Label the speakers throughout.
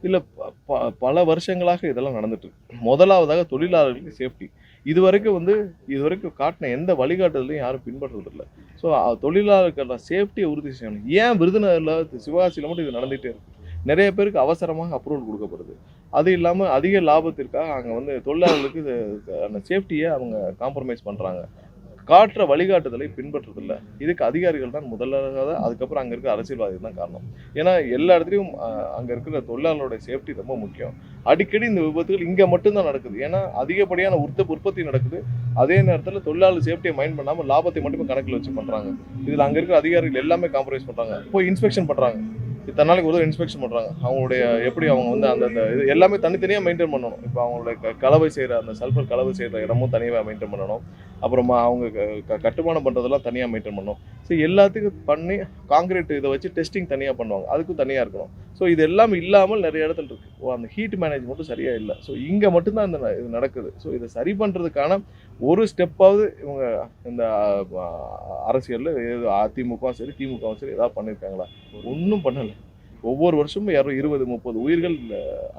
Speaker 1: இல்ல பல வருஷங்களாக இதெல்லாம் நடந்துட்டு இருக்கு. முதலாவதாக தொழிலாளர்களுக்கு சேஃப்டி. இதுவரைக்கும் காட்டின எந்த வழிகாட்டுதலையும் யாரும் பின்பற்றதில்ல. ஸோ தொழிலாளர்களோட சேஃப்டிய உறுதி செய்யணும். ஏன் விருதுநகர்ல, சிவகாசியில மட்டும் இது நடந்துட்டே இருக்கு. நெறைய பேருக்கு அவசரமாக அப்ரூவல் குடுக்கப்படுது. அது இல்லாம அதிக லாபத்திற்காக அங்க வந்து தொழிலாளர்களுக்கு அந்த சேஃப்டிய அவங்க காம்ப்ரமைஸ் பண்றாங்க. காட்டுற வழிகாட்டுதலை பின்பற்றதில்ல. இதுக்கு அதிகாரிகள் தான் முதலாவதா, அதுக்கப்புறம் அங்க இருக்கிற அரசியல்வாதிகள் தான் காரணம். ஏன்னா எல்லா இடத்துலயும் அங்க இருக்கிற தொழிலாளர்களுடைய சேஃப்டி ரொம்ப முக்கியம். அடிக்கடி இந்த விபத்துகள் இங்க மட்டும் தான் நடக்குது. ஏன்னா அதிகப்படியான உற்பத்தி நடக்குது. அதே நேரத்துல தொழிலாளர் சேஃப்டியை மைண்ட் பண்ணாம லாபத்தை மட்டுமே கணக்குல வச்சு பண்றாங்க. இதுல அங்க இருக்கிற அதிகாரிகள் எல்லாமே காம்ப்ரமைஸ் பண்றாங்க. போய் இன்ஸ்பெக்ஷன் பண்றாங்க. இத்தனை நாளைக்கு ஒரு இன்ஸ்பெக்ஷன் பண்றாங்க. அவங்களுடைய எப்படி அவங்க வந்து அந்த இது எல்லாமே தனித்தனியா மெயின்டைன் பண்ணணும். இப்போ அவங்களுடைய கலவை செய்யற அந்த சல்ஃபர் கலவை செய்யற இடமும் தனியாக மெயின்டைன் பண்ணணும். அப்புறமா அவங்க கட்டுமானம் பண்றதெல்லாம் தனியா மெயின்டைன் பண்ணணும். ஸோ எல்லாத்துக்கும் பண்ணி காங்கிரீட் இதை வச்சு டெஸ்டிங் தனியா பண்ணுவாங்க. அதுக்கும் தனியா இருக்கணும். ஸோ இது எல்லாம் இல்லாமல் நிறைய இடத்துல இருக்கு. அந்த ஹீட் மேனேஜ்மெண்ட்டும் சரியா இல்லை. ஸோ இங்க மட்டும்தான் இது நடக்குது. ஸோ இதை சரி பண்றதுக்கான ஒரு ஸ்டெப்பாவது இவங்க இந்த அரசியல்ல அதிமுகவும் சரி திமுகவும் சரி ஏதாவது பண்ணியிருக்காங்களா? ஒன்றும் பண்ணலை. ஒவ்வொரு வருஷமும் 20, 30 உயிர்கள்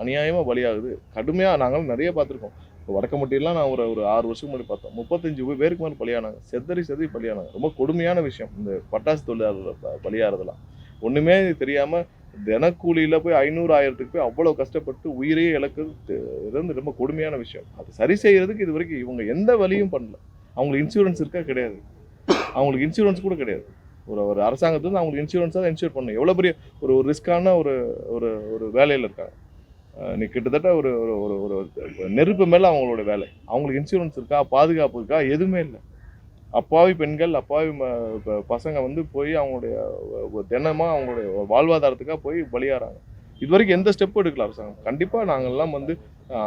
Speaker 1: அநியாயமாக பலியாகுது. கடுமையாக நாங்களும் நிறைய பார்த்துருக்கோம். இப்போ வடக்கம்பட்டியெல்லாம் நான் ஒரு 6 வருஷம் முன்னாடி பார்த்தோம். 35 பேருக்கு மேலே பலியானாங்க. செதறி பலியானாங்க. ரொம்ப கொடுமையான விஷயம் இந்த பட்டாசு தொழிலாளர்கள் பலியாகிறதுலாம். ஒன்றுமே தெரியாமல் தினக்கூலியில் போய் 500, 1000க்கு போய் அவ்வளோ கஷ்டப்பட்டு உயிரையே இழக்கிறது ரொம்ப கொடுமையான விஷயம். அது சரி செய்கிறதுக்கு இது வரைக்கும் இவங்க எந்த வழியும் பண்ணல. அவங்களுக்கு இன்சூரன்ஸ் இருக்கா? கிடையாது. அவங்களுக்கு இன்சூரன்ஸ் கூட கிடையாது. ஒரு அரசாங்கத்துலேருந்து அவங்களுக்கு இன்சூரன்ஸாக இன்சூர் பண்ணணும். எவ்வளோ பெரிய ஒரு ரிஸ்கான ஒரு ஒரு வேலையில் இருக்காங்க. நீ கிட்டத்தட்ட ஒரு ஒரு ஒரு நெருப்பு மேலே அவங்களோட வேலை. அவங்களுக்கு இன்சூரன்ஸ் இருக்கா? பாதுகாப்பு இருக்கா? எதுவுமே இல்லை. அப்பாவி பெண்கள், அப்பாவி பசங்க வந்து போய் அவங்களுடைய தினமாக அவங்களுடைய வாழ்வாதாரத்துக்காக போய் பலியாகிறாங்க. இது வரைக்கும் எந்த ஸ்டெப்பும் எடுக்கல அரசாங்கம். கண்டிப்பாக நாங்கள்லாம் வந்து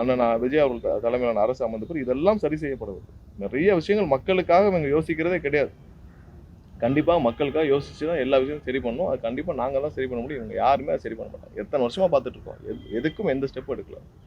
Speaker 1: அண்ணன் விஜய் அவர்கள் தலைமையிலான அரசு அமர்ந்த பிறகு இதெல்லாம் சரி செய்யப்படுவது. நிறைய விஷயங்கள் மக்களுக்காக இவங்க யோசிக்கிறதே கிடையாது. கண்டிப்பாக மக்களுக்காக யோசிச்சு தான் எல்லா விஷயமும் சரி பண்ணணும். அது கண்டிப்பாக நாங்கள் தான் சரி பண்ண முடியும். இவங்க யாருமே அதை சரி பண்ண மாட்டாங்க. எத்தனை வருஷமாக பார்த்துட்டு இருக்கோம். எதுக்கும் எந்த ஸ்டெப்பும் எடுக்கல.